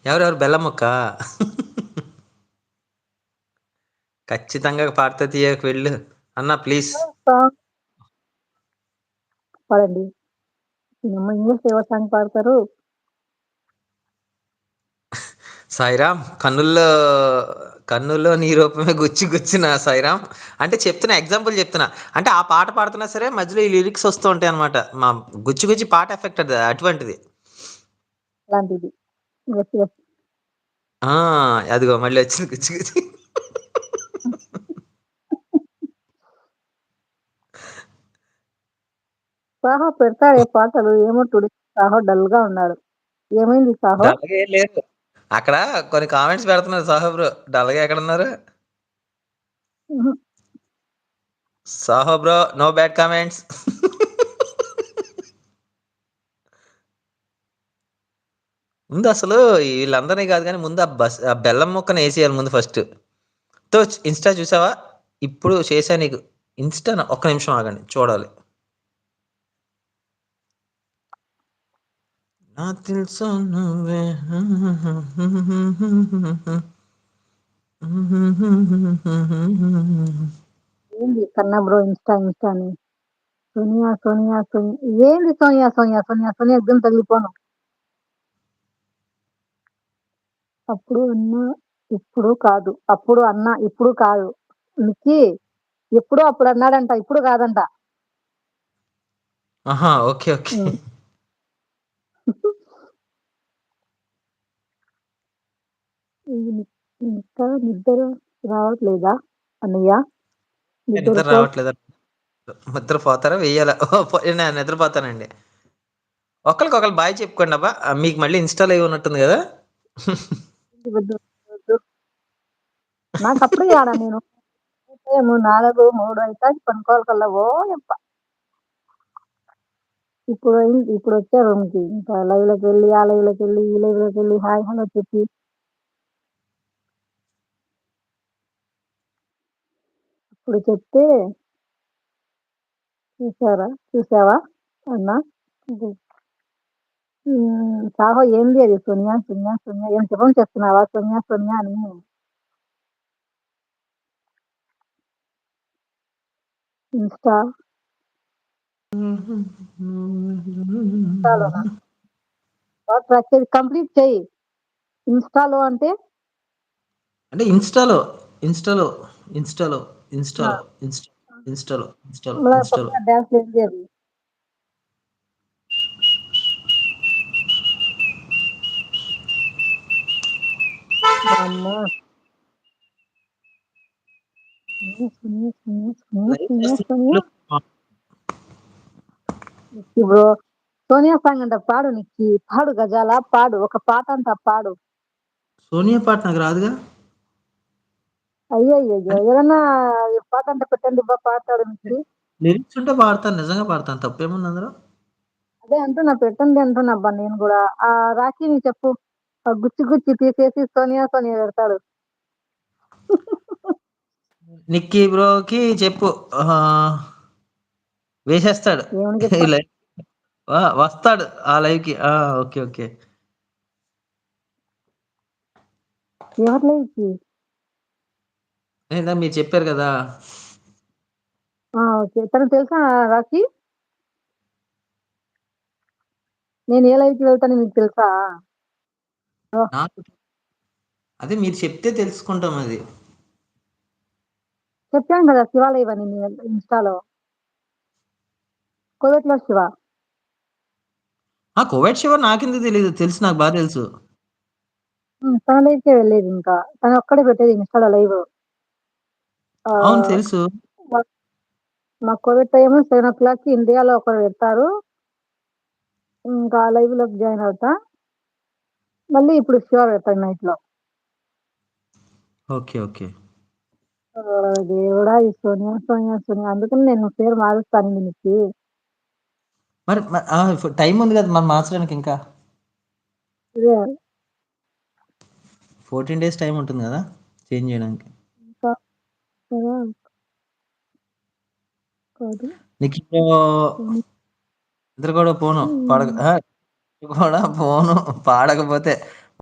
ఎవరెవరు 'బెల్లం ముక్క'? ఖచ్చితంగా పాడతా తీయకు వెళ్ళు. అన్న ప్లీజ్. సాంగ్ పాడండి. ఏమో ఇంగ్లీష్‌లో ఎవరు సాంగ్ పాడతారు? సాయిరాం కన్నుల్లో నీ రూపమే గుచ్చి గుచ్చిన సాయిరాం. అంటే చెప్తున్నా ఎగ్జాంపుల్ చెప్తున్నా. అంటే ఆ పాట పాడుతున్నా సరే మధ్యలో ఈ లిరిక్స్ వస్తూ ఉంటాయన్నమాట. మా గుచ్చి గుచ్చి పాట ఎఫెక్ట్ అది అటువంటిది. అలాంటిది. యెస్. యెస్. ఆ! అదిగో మళ్ళీ వచ్చింది గుచ్చి గుచ్చి. సాహో పెడతాడే పాటలు. ఏమో టుడే సాహో డల్‌గా ఉన్నాడు. ఏమైంది సాహో? డల్‌గా ఏం లేదు. అక్కడ కొన్ని కామెంట్స్ పెడుతున్నారు సాహో బ్రో. డల్‌గా ఎక్కడున్నారు? హుహు. సాహో బ్రో నో బ్యాడ్ కామెంట్స్. ముందు అసలు ఈళ్ళందరిని కాదు గానీ ముందు ఆ బెల్లం ముక్కనేసేయాలి ముందు ఫస్ట్. ఇన్‌స్టా చూసావా? ఇప్పుడు చేశా నీకు. ఇన్‌స్టానా? ఒక్క నిమిషం ఆగండి చూడాలి. నా తెలుసు నువ్వే ఏంది కన్నా బ్రో ఇన్‌స్టా అని. సోనియా, సోనియా, ఏంది సోనియా, సోనియా, సోనియా, సోనియా ఎగ్జామ్ తగిలిపోను. అప్పుడు అన్నా, ఇప్పుడు కాదు. అప్పుడు అన్నా, ఇప్పుడు కాదు. నిక్కీ ఎప్పుడో అప్పుడు అన్నాడంట. ఇప్పుడు కాదంట. ఆహా! ఓకే. ఓకే. హ్మ్. ఇంకా నిద్ర రావట్లేదా అన్నయ్య? నిద్ర నిద్రపో రావట్లేదా? నిద్రపోతారా? వెయ్యాలా? ఓహ్! నేను నిద్రపోతానండి. ఒకళ్ళకొకళ్ళు బాయ్ చెప్పుకోండబ్బా! మీకు మళ్ళీ ఇన్‌స్టా లైవ్ ఉన్నట్టుంది గదా! వద్దు, వద్దు. నాకప్పుడే యాడ నేను టైము 4, 3 అయితాది పనుకోవాలి కల్లా ఓయప్ప! ఇప్పుడొచ్చా రూమ్‌కి. ఇంకా లైవ్‌లోకెళ్ళి, ఆ లైవ్‌లోకెళ్ళి, ఈ లైవ్‌లోకెళ్ళి హాయ్, హలో చెప్పి ఇప్పుడు చెప్తే చూసావా అన్నా? ఇది సాహో ఏంది అది సోనియా, సోనియా, సోనియా ఏం జపం చేస్తున్నావా సోనియా, సోనియా అని? ఇన్‌స్టా ఇన్‌స్టాలోనా? కంప్లీట్ చెయ్యి. ఇన్‌స్టాలో అంటే అంటే ఇన్‌స్టాలో, ఇన్‌స్టాలో, ఇన్‌స్టాలో, ఆ! ఇన్‌స్టాలో, ఇన్‌స్టాలో, ఇన్‌స్టాలో, మళ్ళా ఇన్‌స్టాలో. పక్కన డాన్స్‌లేంది అది? వామ్మో! సోనియా, సోనియా, సోనియా, సోనియా, లైవ్ సోనియా, సోనియా. చేస్తున్నప్పుడు నిక్కీ బ్రో సోనియా సాంగ్ అంట పాడు నిక్కీ. పాడు గజాల పాడు. ఒక పాట అంట పాడు. సోనియా పాట నాకు రాదుగా! అయ్యయ్యయ్యో! అంటే ఏదన్నా పాట అంటే పెట్టండి పాడతాడు నిక్కీ. లిరిక్స్ ఉంటే పాడతాను. నిజంగా పాడతాను. తప్పేముంది అందులో? అదే అంటున్నా పెట్టండి అంటున్నా అబ్బా నేను గూడా. రాఖీని చెప్పు. గుచ్చి గుచ్చి తీసేసి సోనియా సోనియా పెడతాడు. నిక్కీ బ్రోకి చెప్పు. వేసేస్తాడు. ఏమని ఈ చెప్పా? లైవ్ వస్తాడు ఆ లైవ్‌కి. ఓకే. ఓకే. ఎవరి లైఫ్‌కి? ఇందాక మీరు చెప్పారు గదా! ఓకే. తనకు తెలుసా రాఖీ? నేను ఏ లైవ్‌కి వెళ్తానో మీకు తెలుసా? ఓహ్! నాకు అదే మీరు చెప్తే తెలుసుకుంటాం అది. చెప్పాను గదా! శివ లైవ్ అని ఇన్‌స్టాలో. కోవిడ్‌లో శివ. కోవైట్ షివర్ నాకెందుకు తెలీదు. తెలుసు నాకు తెలుసు. తన లైవ్‌కే వెళ్ళేదింకా. తనొక్కడే పెట్టేది ఇన్‌స్టాలో లైవ్. అవును ఆహ్, తెలుసు. మా మా కోవిడ్ టైము 7:00కి ఇండియాలో ఒకరు పెడతారు. ఇంకా లైవ్‌లోకి జాయిన్ అవుతా. మళ్ళీ ఇప్పుడు శివ పెడతాడు నైట్‌లో. ఓకే. ఓకే. దేవుడా! ఈ సోనియా, సోనియా, సోనియా అందుకని నేను పేరు మారుస్తాను దీనికి. మరి టైమ్ ఉంది గదా! మరి మార్చడానికి ఇంకా. ఇదే 14 డేస్ టైమ్ ఉంటుంది గదా! చేంజ్ జేయడానికి. ఇంకా కదా! కాదు. నీకిప్పుడు సోని నిద్ర కూడా పోను. హ్మ్. కూడా పోను. పాడకపోతే